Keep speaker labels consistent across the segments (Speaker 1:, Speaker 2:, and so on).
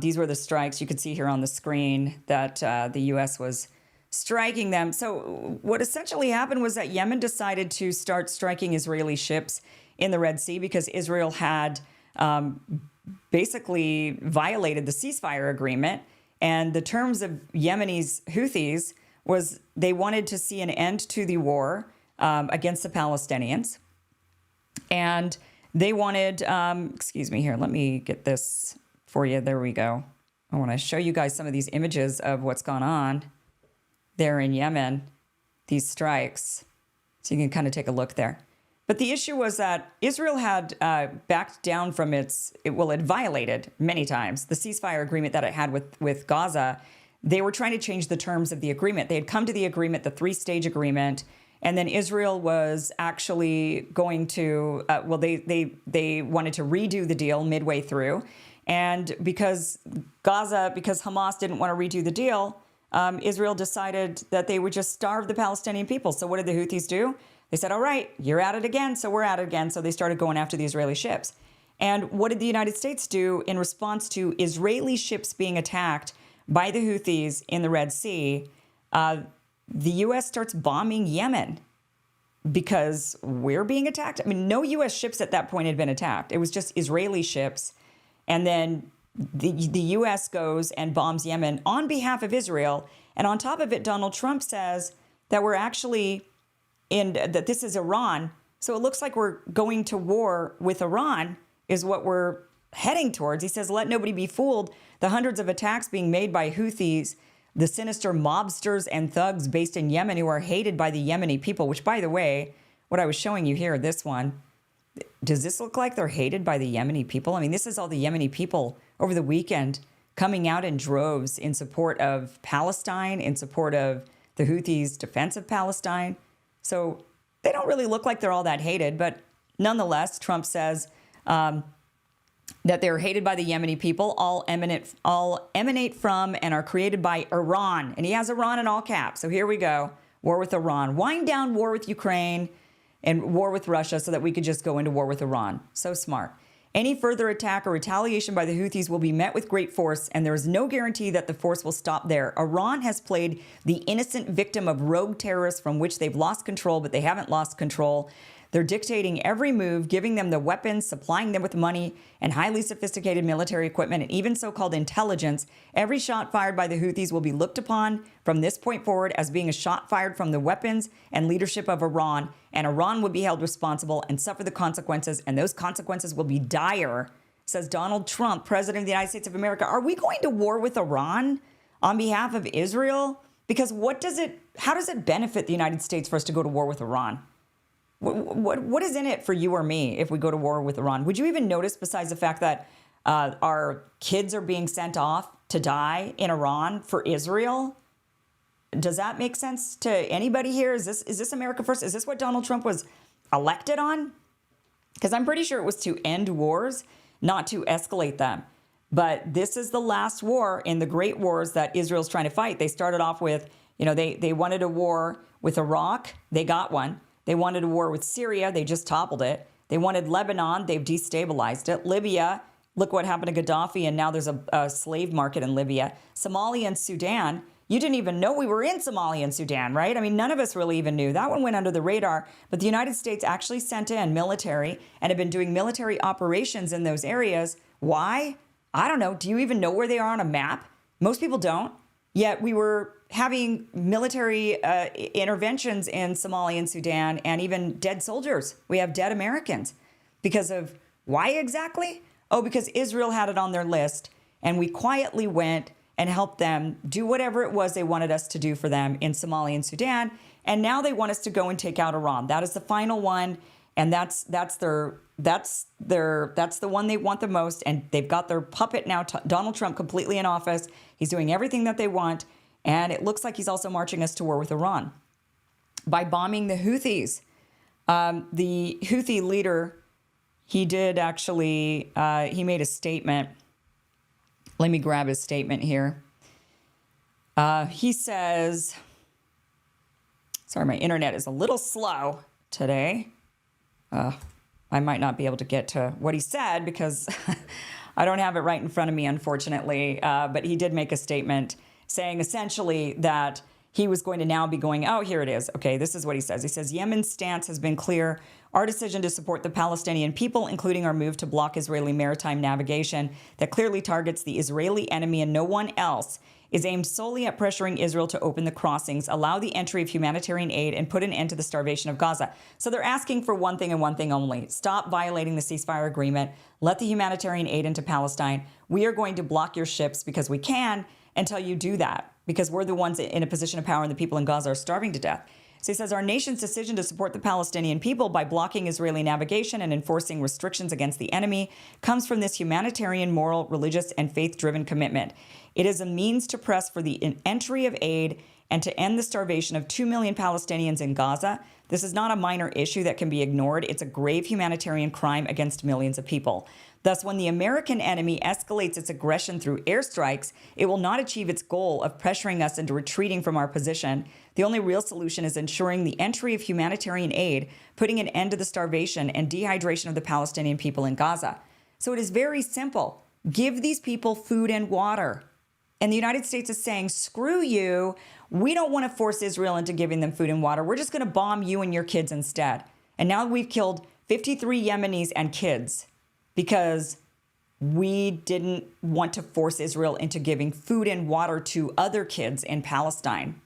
Speaker 1: These were the strikes. You could see here on the screen that the U.S. was striking them. So what essentially happened was that Yemen decided to start striking Israeli ships in the Red Sea because Israel had basically violated the ceasefire agreement. And the terms of Yemeni's Houthis was they wanted to see an end to the war against the Palestinians. And they wanted, excuse me here, let me get this for you. There we go. I want to show you guys some of these images of what's gone on there in Yemen, these strikes. So you can kind of take a look there. But the issue was that Israel had backed down from it violated many times the ceasefire agreement that it had with Gaza. They were trying to change the terms of the agreement. They had come to the agreement, the three-stage agreement, and then Israel was actually going to, they wanted to redo the deal midway through. And because Hamas didn't want to redo the deal, Israel decided that they would just starve the Palestinian people. So what did the Houthis do? They said, all right, you're at it again, so we're at it again. So they started going after the Israeli ships. And what did the United States do in response to Israeli ships being attacked by the Houthis in the Red Sea? The U.S. starts bombing Yemen because we're being attacked. I mean, no U.S. ships at that point had been attacked. It was just Israeli ships. And then the U.S. goes and bombs Yemen on behalf of Israel. And on top of it, Donald Trump says that we're actually that this is Iran. So it looks like we're going to war with Iran is what we're heading towards. He says, let nobody be fooled. The hundreds of attacks being made by Houthis, the sinister mobsters and thugs based in Yemen who are hated by the Yemeni people, which, by the way, what I was showing you here, this one, does this look like they're hated by the Yemeni people? I mean, this is all the Yemeni people over the weekend coming out in droves in support of Palestine, in support of the Houthis' defense of Palestine. So they don't really look like they're all that hated. But nonetheless, Trump says that they're hated by the Yemeni people, all emanate from and are created by Iran. And he has Iran in all caps. So here we go. War with Iran. Wind down war with Ukraine and war with Russia so that we could just go into war with Iran. So smart. Any further attack or retaliation by the Houthis will be met with great force, and there is no guarantee that the force will stop there. Iran has played the innocent victim of rogue terrorists from which they've lost control, but they haven't lost control. They're dictating every move, giving them the weapons, supplying them with money and highly sophisticated military equipment, and even so-called intelligence. Every shot fired by the Houthis will be looked upon from this point forward as being a shot fired from the weapons and leadership of Iran, and Iran will be held responsible and suffer the consequences, and those consequences will be dire, says Donald Trump, President of the United States of America. Are we going to war with Iran on behalf of Israel? Because how does it benefit the United States for us to go to war with Iran? What is in it for you or me if we go to war with Iran? Would you even notice, besides the fact that our kids are being sent off to die in Iran for Israel? Does that make sense to anybody here? Is this America First? Is this what Donald Trump was elected on? Because I'm pretty sure it was to end wars, not to escalate them. But this is the last war in the great wars that Israel's trying to fight. They started off with, they wanted a war with Iraq. They got one. They wanted a war with Syria. They just toppled it. They wanted Lebanon. They've destabilized it. Libya, look what happened to Gaddafi, and now there's a slave market in Libya. Somalia and Sudan, you didn't even know we were in Somalia and Sudan, right? I mean, none of us really even knew. That one went under the radar. But the United States actually sent in military and have been doing military operations in those areas. Why? I don't know. Do you even know where they are on a map? Most people don't. Yet we were having military interventions in Somalia and Sudan, and even dead soldiers. We have dead Americans. Because of why exactly? Oh, because Israel had it on their list, and we quietly went and helped them do whatever it was they wanted us to do for them in Somalia and Sudan. And now they want us to go and take out Iran. That is the final one, and that's the one they want the most. And they've got their puppet now, Donald Trump, completely in office. He's doing everything that they want. And it looks like he's also marching us to war with Iran by bombing the Houthis. The Houthi leader, he did actually, he made a statement. Let me grab his statement here. He says, sorry, my internet is a little slow today. I might not be able to get to what he said because I don't have it right in front of me, unfortunately, but he did make a statement saying essentially that he was going to now be going, oh, here it is. Okay, this is what he says. He says, Yemen's stance has been clear. Our decision to support the Palestinian people, including our move to block Israeli maritime navigation that clearly targets the Israeli enemy and no one else, is aimed solely at pressuring Israel to open the crossings, allow the entry of humanitarian aid, and put an end to the starvation of Gaza. So they're asking for one thing and one thing only. Stop violating the ceasefire agreement. Let the humanitarian aid into Palestine. We are going to block your ships because we can until you do that, because we're the ones in a position of power and the people in Gaza are starving to death. So he says our nation's decision to support the Palestinian people by blocking Israeli navigation and enforcing restrictions against the enemy comes from this humanitarian, moral, religious, and faith-driven commitment. It is a means to press for the entry of aid and to end the starvation of 2 million Palestinians in Gaza. This is not a minor issue that can be ignored. It's a grave humanitarian crime against millions of people. Thus, when the American enemy escalates its aggression through airstrikes, it will not achieve its goal of pressuring us into retreating from our position. The only real solution is ensuring the entry of humanitarian aid, putting an end to the starvation and dehydration of the Palestinian people in Gaza. So it is very simple. Give these people food and water. And the United States is saying, screw you. We don't want to force Israel into giving them food and water. We're just going to bomb you and your kids instead. And now we've killed 53 Yemenis and kids because we didn't want to force Israel into giving food and water to other kids in Palestine.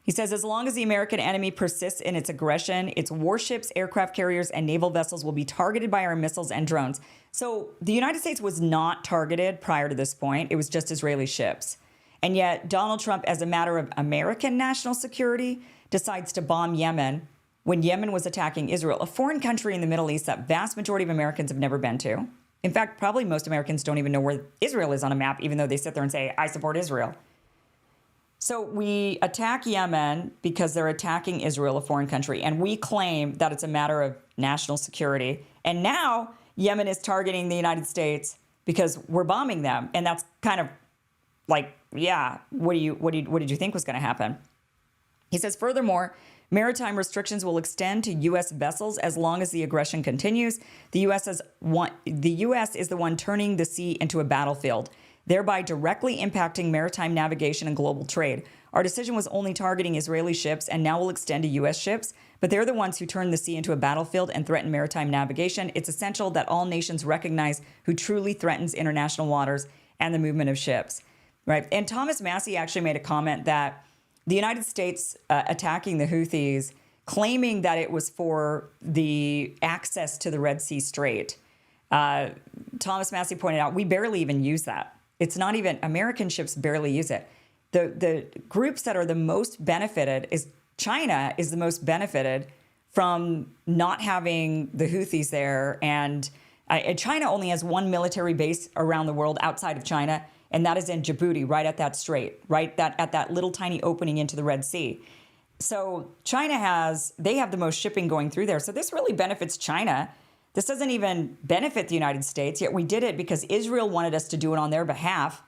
Speaker 1: He says, as long as the American enemy persists in its aggression, its warships, aircraft carriers, and naval vessels will be targeted by our missiles and drones. So the United States was not targeted prior to this point. It was just Israeli ships. And yet Donald Trump, as a matter of American national security, decides to bomb Yemen when Yemen was attacking Israel, a foreign country in the Middle East that vast majority of Americans have never been to. In fact, probably most Americans don't even know where Israel is on a map, even though they sit there and say, I support Israel. So we attack Yemen because they're attacking Israel, a foreign country, and we claim that it's a matter of national security. And now Yemen is targeting the United States because we're bombing them. And that's kind of like, yeah, what did you think was going to happen? He says, furthermore, maritime restrictions will extend to U.S. vessels as long as the aggression continues. The U.S. is the one turning the sea into a battlefield, thereby directly impacting maritime navigation and global trade. Our decision was only targeting Israeli ships and now will extend to U.S. ships, but they're the ones who turn the sea into a battlefield and threaten maritime navigation. It's essential that all nations recognize who truly threatens international waters and the movement of ships. Right? And Thomas Massie actually made a comment that the United States attacking the Houthis, claiming that it was for the access to the Red Sea Strait. Thomas Massie pointed out, we barely even use that. It's not even, American ships barely use it. The groups that are the most benefited is China is the most benefited from not having the Houthis there. And China only has one military base around the world outside of China, and that is in Djibouti, right at that strait, right at that little tiny opening into the Red Sea. So they have the most shipping going through there. So this really benefits China. This doesn't even benefit the United States, yet we did it because Israel wanted us to do it on their behalf.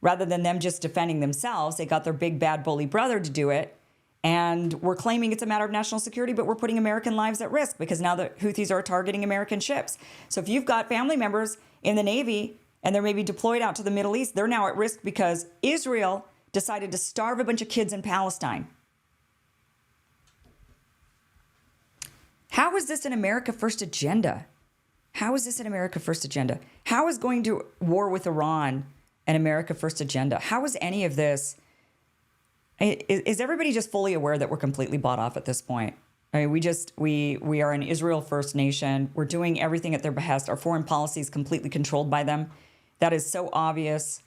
Speaker 1: Rather than them just defending themselves, they got their big bad bully brother to do it. And we're claiming it's a matter of national security, but we're putting American lives at risk because now the Houthis are targeting American ships. So if you've got family members in the Navy and they're maybe deployed out to the Middle East, they're now at risk because Israel decided to starve a bunch of kids in Palestine. How is this an America First agenda? How is this an America First agenda? How is going to war with Iran an America First agenda? How is any of this? Is everybody just fully aware that we're completely bought off at this point? I mean, we are an Israel First nation. We're doing everything at their behest. Our foreign policy is completely controlled by them. That is so obvious.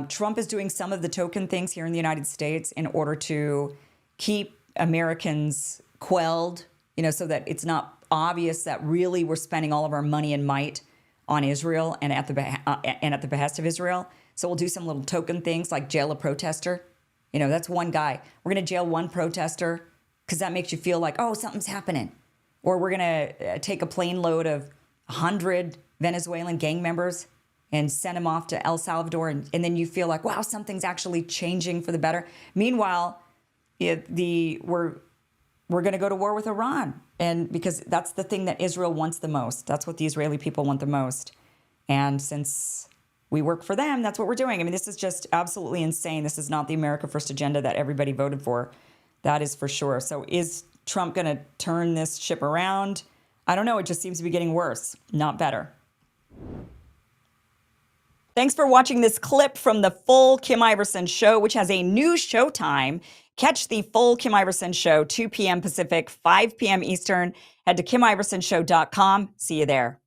Speaker 1: Trump is doing some of the token things here in the United States in order to keep Americans quelled, so that it's not obvious that really we're spending all of our money and might on Israel and at the behest of Israel. So we'll do some little token things like jail a protester. That's one guy. We're going to jail one protester because that makes you feel like, oh, something's happening. Or we're going to take a plane load of 100 Venezuelan gang members and send them off to El Salvador. And then you feel like, wow, something's actually changing for the better. Meanwhile, we're going to go to war with Iran. And because that's the thing that Israel wants the most. That's what the Israeli people want the most. And since we work for them, that's what we're doing. I mean, this is just absolutely insane. This is not the America First agenda that everybody voted for. That is for sure. So is Trump going to turn this ship around? I don't know. It just seems to be getting worse, not better. Thanks for watching this clip from the full Kim Iversen show, which has a new show time. Catch the full Kim Iversen show, 2 p.m. Pacific, 5 p.m. Eastern. Head to KimIversonShow.com. See you there.